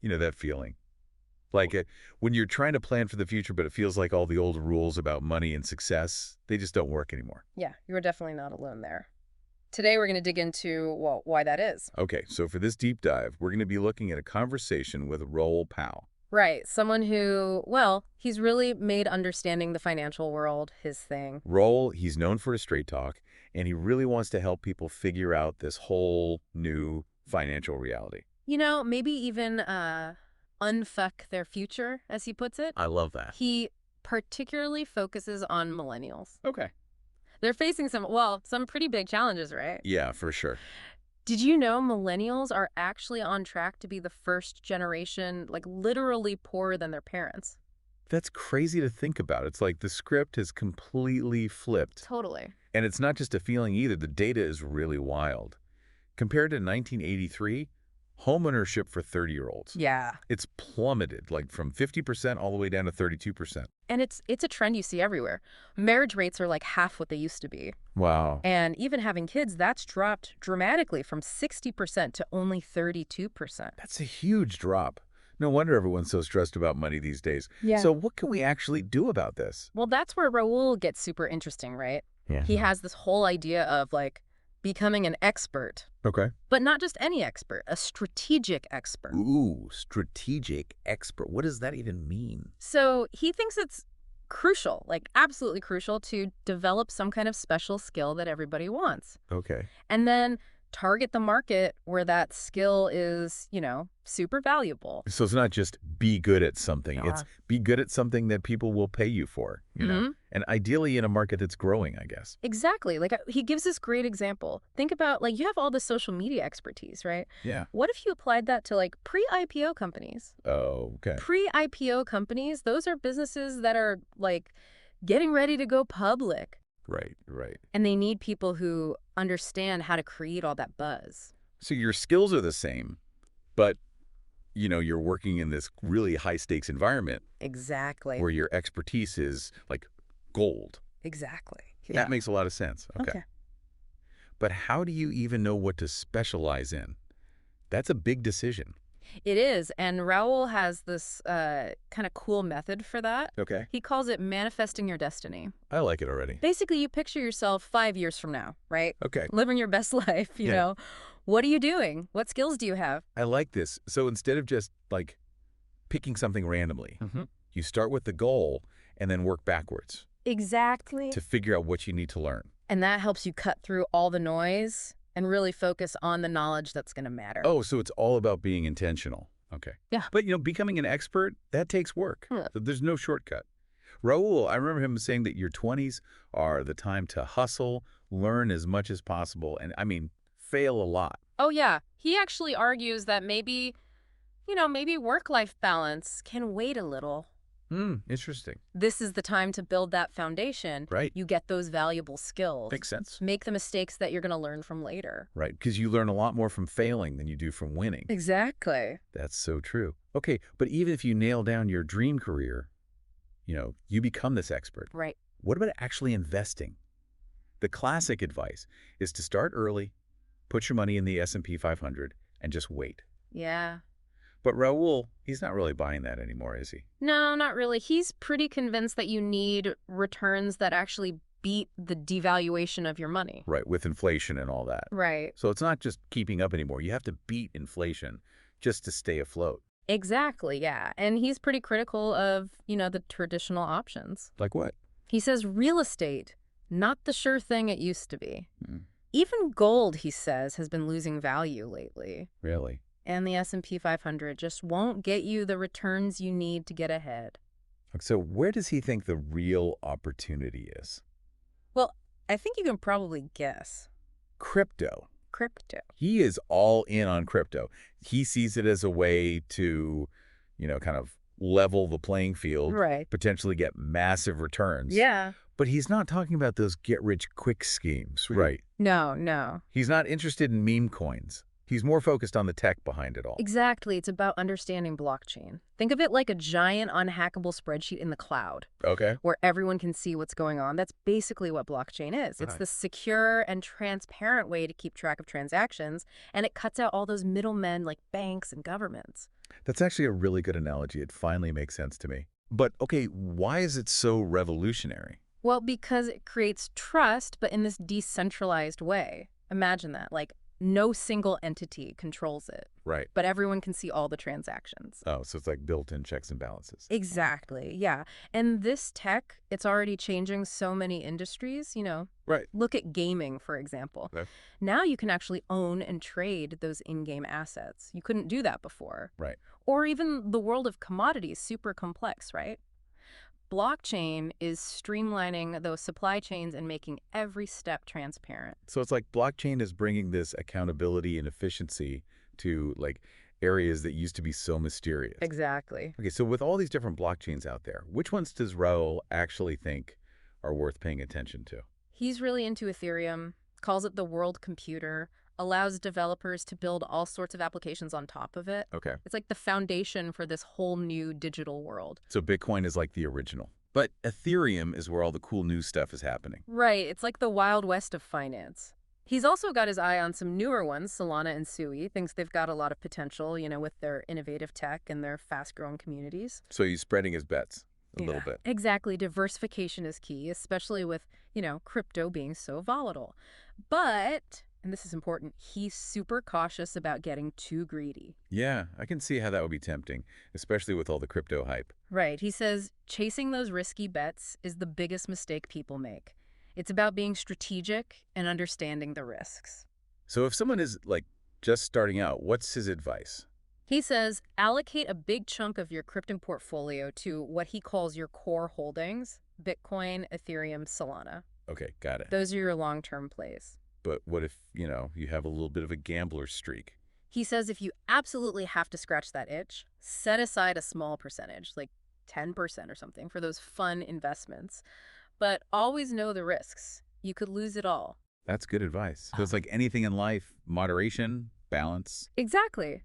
You know that feeling? Like when you're trying to plan for the future, but it feels like all the old rules about money and success, they just don't work anymore. Yeah, you are definitely not alone there. Today, we're going to dig into, well, why that is. Okay, so for this deep dive, we're going to be looking at a conversation with Raoul Pal. Right. Someone who, well, he's really made understanding the financial world his thing. Raoul, he's known for his straight talk, and he really wants to help people figure out this whole new financial reality. You know, maybe even unfuck their future, as he puts it. I love that. He particularly focuses on millennials. Okay. They're facing some pretty big challenges, right? Yeah, for sure. Did you know millennials are actually on track to be the first generation, like literally poorer than their parents? That's crazy to think about. It's like the script has completely flipped. Totally. And it's not just a feeling either. The data is really wild. Compared to 1983, homeownership for 30-year-olds. Yeah. It's plummeted, like from 50% all the way down to 32%. And it's a trend you see everywhere. Marriage rates are like half what they used to be. Wow. And even having kids, that's dropped dramatically from 60% to only 32%. That's a huge drop. No wonder everyone's so stressed about money these days. Yeah. So what can we actually do about this? Well, that's where Raoul gets super interesting, right? Yeah. He has this whole idea of like becoming an expert, Okay. but not just any expert, a strategic expert. Ooh, strategic expert. What does that even mean? So he thinks it's crucial, like absolutely crucial, to develop some kind of special skill that everybody wants. Okay. And then target the market where that skill is, super valuable. So it's not just be good at something. Yeah. It's be good at something that people will pay you for, you know? And ideally in a market that's growing, I guess. Exactly. Like he gives this great example. Think about like you have all the social media expertise, right? Yeah. What if you applied that to like pre-IPO companies? Oh, okay. Pre-IPO companies, those are businesses that are like getting ready to go public. Right, right. And they need people who understand how to create all that buzz. So your skills are the same, but you're working in this really high stakes environment Exactly. where your expertise is like gold. Exactly. That makes a lot of sense. Okay. But how do you even know what to specialize in? That's a big decision. It is. And Raoul has this kind of cool method for that. Okay. He calls it manifesting your destiny. I like it already. Basically, you picture yourself 5 years from now, right? Okay. Living your best life, you know. What are you doing? What skills do you have? I like this. So instead of just like picking something randomly, you start with the goal and then work backwards. Exactly. To figure out what you need to learn. And that helps you cut through all the noise and really focus on the knowledge that's going to matter. Oh, so it's all about being intentional. Okay. Yeah. But, becoming an expert, that takes work. So there's no shortcut. Raoul, I remember him saying that your 20s are the time to hustle, learn as much as possible, and, fail a lot. Oh, yeah. He actually argues that maybe work-life balance can wait a little. Interesting. This is the time to build that foundation. Right. You get those valuable skills. Makes sense. Make the mistakes that you're going to learn from later. Right, because you learn a lot more from failing than you do from winning. Exactly. That's so true. Okay, but even if you nail down your dream career, you become this expert. Right. What about actually investing? The classic advice is to start early, put your money in the S&P 500, and just wait. Yeah. But Raoul, he's not really buying that anymore, is he? No, not really. He's pretty convinced that you need returns that actually beat the devaluation of your money. Right, with inflation and all that. Right. So it's not just keeping up anymore. You have to beat inflation just to stay afloat. Exactly, yeah. And he's pretty critical of, the traditional options. Like what? He says real estate, not the sure thing it used to be. Even gold, he says, has been losing value lately. Really? And the S&P 500 just won't get you the returns you need to get ahead. So where does he think the real opportunity is? Well, I think you can probably guess. Crypto. Crypto. He is all in on crypto. He sees it as a way to, kind of level the playing field. Right. Potentially get massive returns. Yeah. But he's not talking about those get-rich-quick schemes. Right. No. He's not interested in meme coins. He's more focused on the tech behind it all. Exactly. It's about understanding blockchain. Think of it like a giant unhackable spreadsheet in the cloud. Okay. Where everyone can see what's going on. That's basically what blockchain is. It's the secure and transparent way to keep track of transactions, and it cuts out all those middlemen like banks and governments. That's actually a really good analogy. It finally makes sense to me. But, okay, why is it so revolutionary? Well, because it creates trust, but in this decentralized way. Imagine that. Like, no single entity controls it, Right. but everyone can see all the transactions. Oh, so it's like built-in checks and balances. Exactly, yeah. And this tech, it's already changing so many industries, Right. Look at gaming, for example. Okay. Now you can actually own and trade those in-game assets. You couldn't do that before. Right. Or even the world of commodities, super complex, right? Blockchain is streamlining those supply chains and making every step transparent. So it's like blockchain is bringing this accountability and efficiency to, like, areas that used to be so mysterious. Exactly. Okay, so with all these different blockchains out there, which ones does Raoul actually think are worth paying attention to? He's really into Ethereum, calls it the world computer, allows developers to build all sorts of applications on top of it. Okay. It's like the foundation for this whole new digital world. So Bitcoin is like the original. But Ethereum is where all the cool new stuff is happening. Right, it's like the Wild West of finance. He's also got his eye on some newer ones, Solana and Sui, thinks they've got a lot of potential, with their innovative tech and their fast-growing communities. So he's spreading his bets a little bit. Exactly. Diversification is key, especially with, crypto being so volatile. But, and this is important, he's super cautious about getting too greedy. Yeah, I can see how that would be tempting, especially with all the crypto hype. Right. He says chasing those risky bets is the biggest mistake people make. It's about being strategic and understanding the risks. So if someone is, like, just starting out, what's his advice? He says allocate a big chunk of your crypto portfolio to what he calls your core holdings, Bitcoin, Ethereum, Solana. Okay, got it. Those are your long-term plays. But what if, you have a little bit of a gambler streak? He says if you absolutely have to scratch that itch, set aside a small percentage, like 10% or something, for those fun investments. But always know the risks. You could lose it all. That's good advice. So it's like anything in life, moderation, balance. Exactly.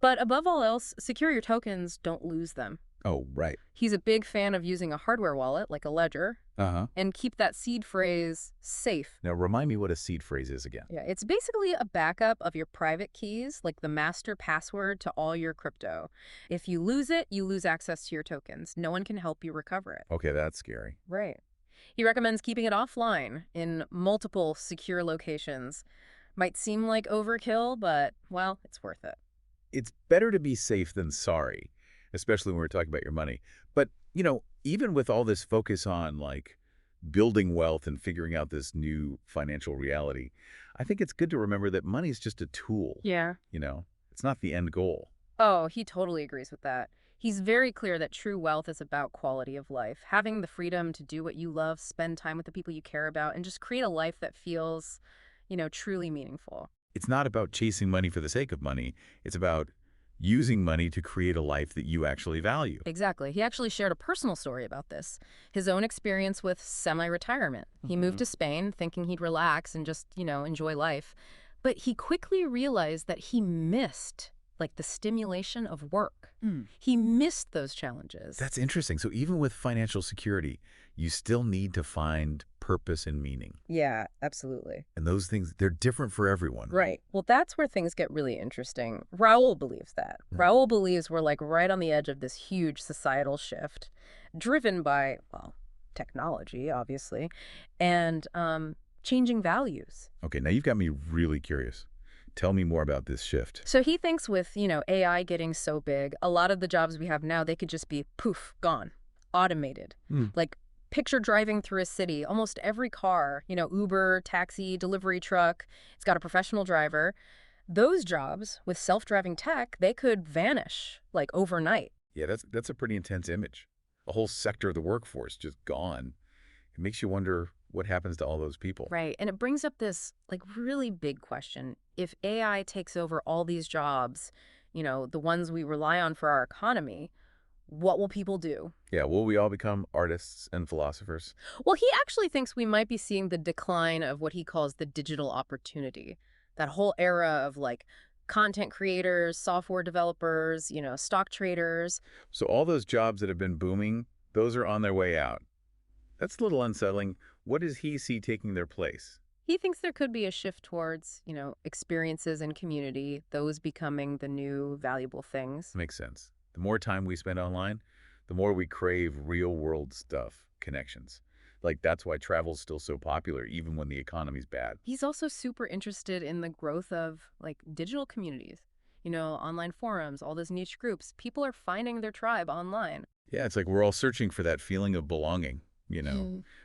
But above all else, secure your tokens, don't lose them. Oh, right. He's a big fan of using a hardware wallet, like a ledger, Uh-huh. and keep that seed phrase safe. Now, remind me what a seed phrase is again. Yeah, it's basically a backup of your private keys, like the master password to all your crypto. If you lose it, you lose access to your tokens. No one can help you recover it. Okay, that's scary. Right. He recommends keeping it offline in multiple secure locations. Might seem like overkill, but, well, it's worth it. It's better to be safe than sorry, especially when we're talking about your money. But, even with all this focus on, like, building wealth and figuring out this new financial reality, I think it's good to remember that money is just a tool. Yeah. It's not the end goal. Oh, he totally agrees with that. He's very clear that true wealth is about quality of life, having the freedom to do what you love, spend time with the people you care about, and just create a life that feels, truly meaningful. It's not about chasing money for the sake of money. It's about using money to create a life that you actually value. Exactly. He actually shared a personal story about this, his own experience with semi-retirement. He moved to Spain thinking he'd relax and just, enjoy life. But he quickly realized that he missed, like, the stimulation of work. He missed those challenges. That's interesting. So even with financial security, you still need to find purpose and meaning. Yeah, absolutely. And those things, they're different for everyone. Right. Well, that's where things get really interesting. Raoul believes that. Raoul believes we're, like, right on the edge of this huge societal shift, driven by, well, technology, obviously, and changing values. Okay, now you've got me really curious. Tell me more about this shift. So he thinks with, AI getting so big, a lot of the jobs we have now, they could just be, poof, gone, automated. Like, picture driving through a city, almost every car, Uber, taxi, delivery truck, it's got a professional driver. Those jobs with self-driving tech, they could vanish, like, overnight. Yeah, that's a pretty intense image. A whole sector of the workforce just gone. It makes you wonder what happens to all those people. Right. And it brings up this, like, really big question. If AI takes over all these jobs, the ones we rely on for our economy, what will people do? Yeah, will we all become artists and philosophers? Well, he actually thinks we might be seeing the decline of what he calls the digital opportunity. That whole era of, like, content creators, software developers, stock traders. So all those jobs that have been booming, those are on their way out. That's a little unsettling. What does he see taking their place? He thinks there could be a shift towards, experiences and community, those becoming the new valuable things. Makes sense. The more time we spend online, the more we crave real-world stuff, connections. Like, that's why travel's still so popular, even when the economy's bad. He's also super interested in the growth of, like, digital communities. Online forums, all those niche groups. People are finding their tribe online. Yeah, it's like we're all searching for that feeling of belonging,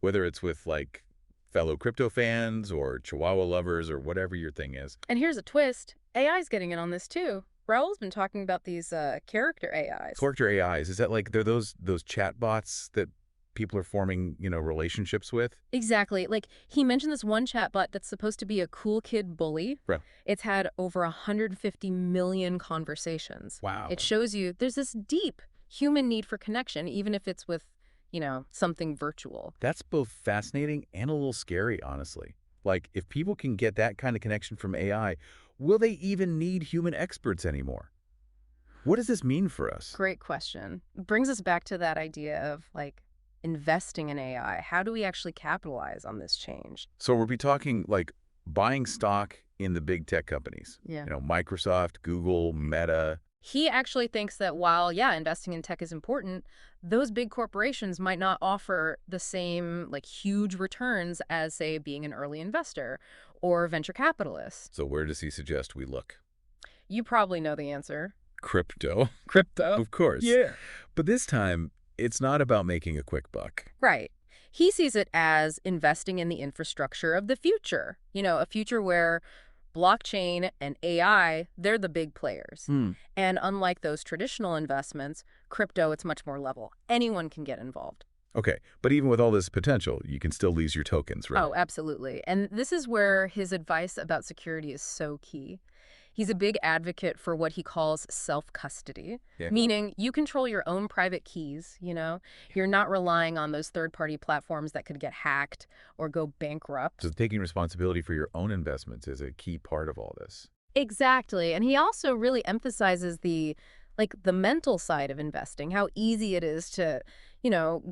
whether it's with, like, fellow crypto fans or Chihuahua lovers or whatever your thing is. And here's a twist. AI's getting in on this, too. Raoul's been talking about these character AIs. Character AIs, is that like they're those chat bots that people are forming, relationships with? Exactly. Like, he mentioned this one chatbot that's supposed to be a cool kid bully. Right. It's had over 150 million conversations. Wow. It shows you there's this deep human need for connection, even if it's with, something virtual. That's both fascinating and a little scary, honestly. Like, if people can get that kind of connection from AI, will they even need human experts anymore? What does this mean for us? Great question. Brings us back to that idea of, like, investing in AI. How do we actually capitalize on this change? So we'll be talking, like, buying stock in the big tech companies. Yeah. Microsoft, Google, Meta. He actually thinks that while, investing in tech is important, those big corporations might not offer the same, like, huge returns as, say, being an early investor or venture capitalist. So where does he suggest we look? You probably know the answer. Crypto. Crypto? Of course. Yeah. But this time, it's not about making a quick buck. Right. He sees it as investing in the infrastructure of the future. A future where blockchain and AI, they're the big players. And unlike those traditional investments, crypto, it's much more level. Anyone can get involved. Okay, but even with all this potential, you can still lose your tokens, right? Oh, absolutely. And this is where his advice about security is so key. He's a big advocate for what he calls self-custody, meaning you control your own private keys, You're not relying on those third-party platforms that could get hacked or go bankrupt. So taking responsibility for your own investments is a key part of all this. Exactly. And he also really emphasizes the mental side of investing, how easy it is to,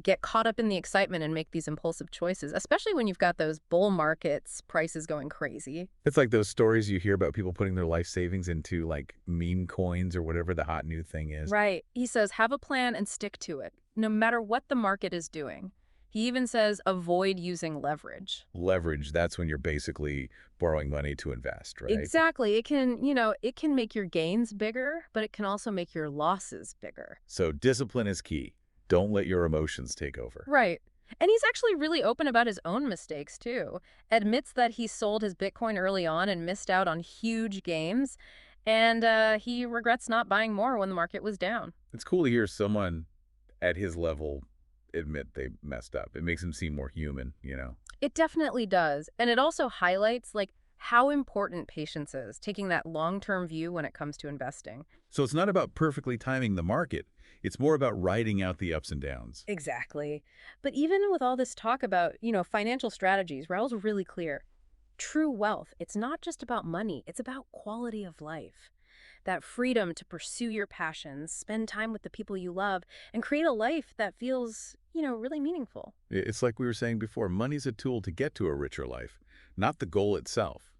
get caught up in the excitement and make these impulsive choices, especially when you've got those bull markets, prices going crazy. It's like those stories you hear about people putting their life savings into, like, meme coins or whatever the hot new thing is. Right. He says, have a plan and stick to it, no matter what the market is doing. He even says, avoid using leverage. Leverage, that's when you're basically borrowing money to invest, right? Exactly. It can make your gains bigger, but it can also make your losses bigger. So discipline is key. Don't let your emotions take over. Right. And he's actually really open about his own mistakes, too. Admits that he sold his Bitcoin early on and missed out on huge gains. And he regrets not buying more when the market was down. It's cool to hear someone at his level admit they messed up. It makes him seem more human, It definitely does. And it also highlights, like, how important patience is, taking that long-term view when it comes to investing. So it's not about perfectly timing the market. It's more about riding out the ups and downs. Exactly. But even with all this talk about, financial strategies, Raoul's really clear. True wealth, it's not just about money. It's about quality of life. That freedom to pursue your passions, spend time with the people you love, and create a life that feels, really meaningful. It's like we were saying before, money's a tool to get to a richer life, not the goal itself.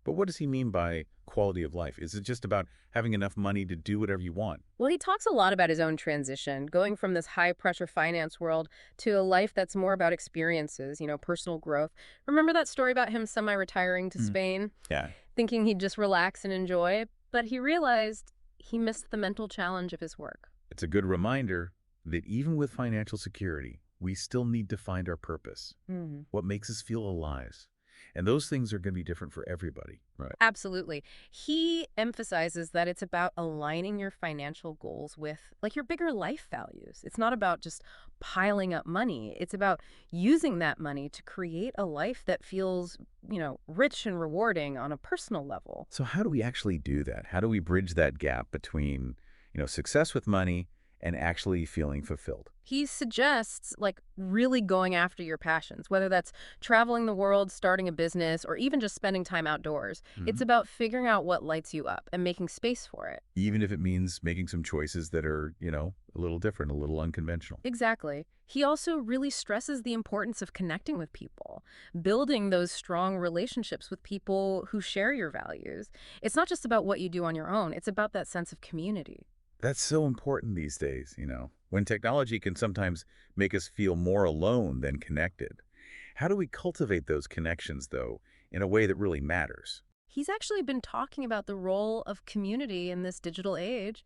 But what does he mean by quality of life? Is it just about having enough money to do whatever you want? Well, he talks a lot about his own transition, going from this high-pressure finance world to a life that's more about experiences, personal growth. Remember that story about him semi-retiring to Spain? Yeah. Thinking he'd just relax and enjoy, but he realized he missed the mental challenge of his work. It's a good reminder that even with financial security, we still need to find our purpose, what makes us feel alive. And those things are going to be different for everybody. Right. Absolutely. He emphasizes that it's about aligning your financial goals with, like, your bigger life values. It's not about just piling up money. It's about using that money to create a life that feels, rich and rewarding on a personal level. So how do we actually do that? How do we bridge that gap between, success with money and actually feeling fulfilled. He suggests, like, really going after your passions, whether that's traveling the world, starting a business, or even just spending time outdoors. It's Mhm. about figuring out what lights you up and making space for it. Even if it means making some choices that are, a little different, a little unconventional. Exactly. He also really stresses the importance of connecting with people, building those strong relationships with people who share your values. It's not just about what you do on your own, it's about that sense of community. That's so important these days, when technology can sometimes make us feel more alone than connected. How do we cultivate those connections, though, in a way that really matters? He's actually been talking about the role of community in this digital age,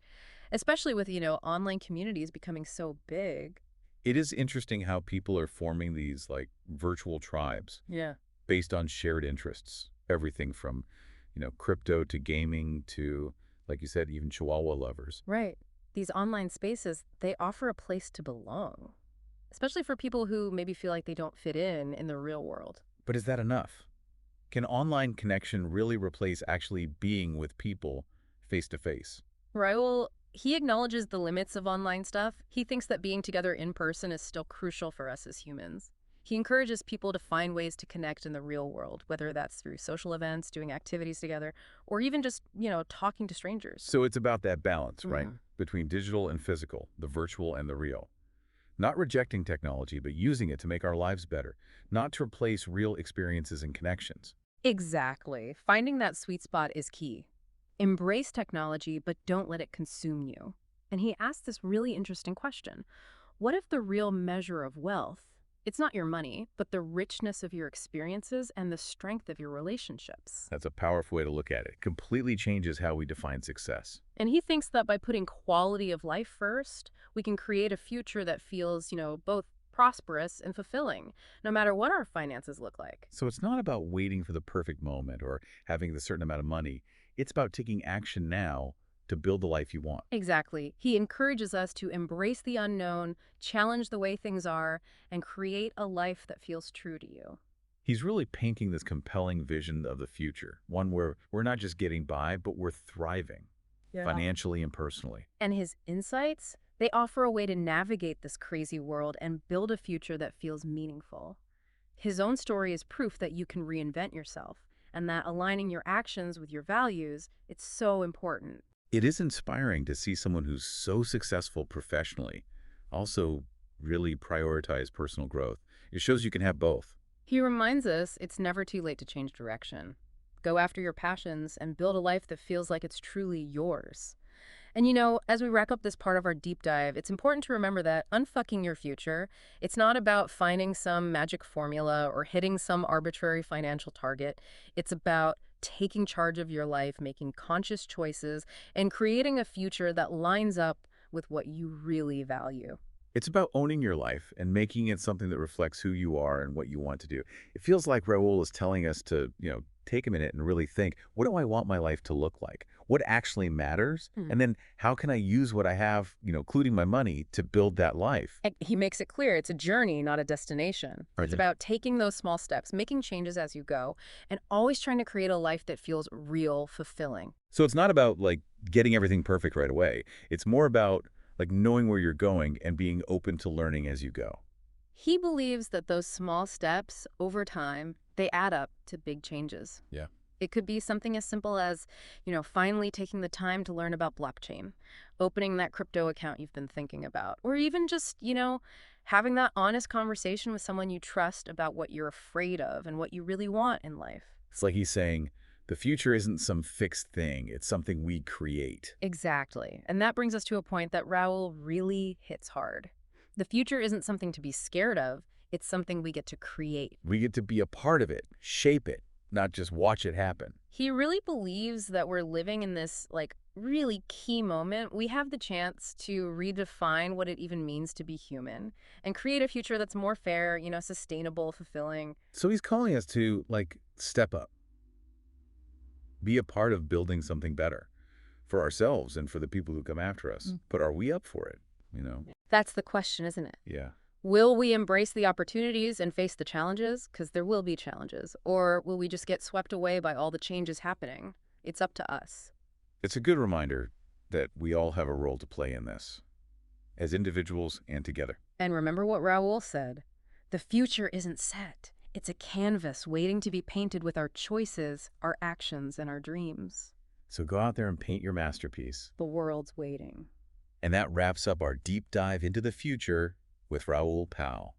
especially with, online communities becoming so big. It is interesting how people are forming these, like, virtual tribes Yeah. based on shared interests. Everything from, crypto to gaming to, like you said, even Chihuahua lovers. Right. These online spaces, they offer a place to belong, especially for people who maybe feel like they don't fit in the real world. But is that enough? Can online connection really replace actually being with people face to face? Raul, he acknowledges the limits of online stuff. He thinks that being together in person is still crucial for us as humans. He encourages people to find ways to connect in the real world, whether that's through social events, doing activities together, or even just, talking to strangers. So it's about that balance, right? Mhm. Between digital and physical, the virtual and the real. Not rejecting technology, but using it to make our lives better, not to replace real experiences and connections. Exactly. Finding that sweet spot is key. Embrace technology, but don't let it consume you. And he asked this really interesting question. What if the real measure of wealth, it's not your money, but the richness of your experiences and the strength of your relationships? That's a powerful way to look at it. It completely changes how we define success. And he thinks that by putting quality of life first, we can create a future that feels, both prosperous and fulfilling, no matter what our finances look like. So it's not about waiting for the perfect moment or having a certain amount of money. It's about taking action now to build the life you want. Exactly. He encourages us to embrace the unknown, challenge the way things are, and create a life that feels true to you. He's really painting this compelling vision of the future, one where we're not just getting by, but we're thriving Yeah. financially and personally. And his insights, they offer a way to navigate this crazy world and build a future that feels meaningful. His own story is proof that you can reinvent yourself and that aligning your actions with your values, it's so important. It is inspiring to see someone who's so successful professionally also really prioritize personal growth. It shows you can have both. He reminds us it's never too late to change direction. Go after your passions and build a life that feels like it's truly yours. And as we wrap up this part of our deep dive, it's important to remember that unfucking your future, it's not about finding some magic formula or hitting some arbitrary financial target. It's about taking charge of your life, making conscious choices, and creating a future that lines up with what you really value. It's about owning your life and making it something that reflects who you are and what you want to do. It feels like Raoul is telling us to, take a minute and really think, what do I want my life to look like? What actually matters? And then how can I use what I have, including my money, to build that life? And he makes it clear it's a journey, not a destination. Right. It's about taking those small steps, making changes as you go, and always trying to create a life that feels real, fulfilling. So it's not about like getting everything perfect right away. It's more about like knowing where you're going and being open to learning as you go. He believes that those small steps over time, they add up to big changes. Yeah. It could be something as simple as, finally taking the time to learn about blockchain, opening that crypto account you've been thinking about, or even just, having that honest conversation with someone you trust about what you're afraid of and what you really want in life. It's like he's saying, the future isn't some fixed thing. It's something we create. Exactly. And that brings us to a point that Raoul really hits hard. The future isn't something to be scared of. It's something we get to create. We get to be a part of it, shape it, not just watch it happen. He really believes that we're living in this, really key moment. We have the chance to redefine what it even means to be human and create a future that's more fair, sustainable, fulfilling. So he's calling us to, step up. Be a part of building something better for ourselves and for the people who come after us. But are we up for it? That's the question, isn't it? Yeah. Will we embrace the opportunities and face the challenges? Because there will be challenges. Or will we just get swept away by all the changes happening? It's up to us. It's a good reminder that we all have a role to play in this. as individuals and together. And remember what Raoul said, the future isn't set. It's a canvas waiting to be painted with our choices, our actions, and our dreams. So go out there and paint your masterpiece. The world's waiting. And that wraps up our deep dive into the future with Raoul Pal.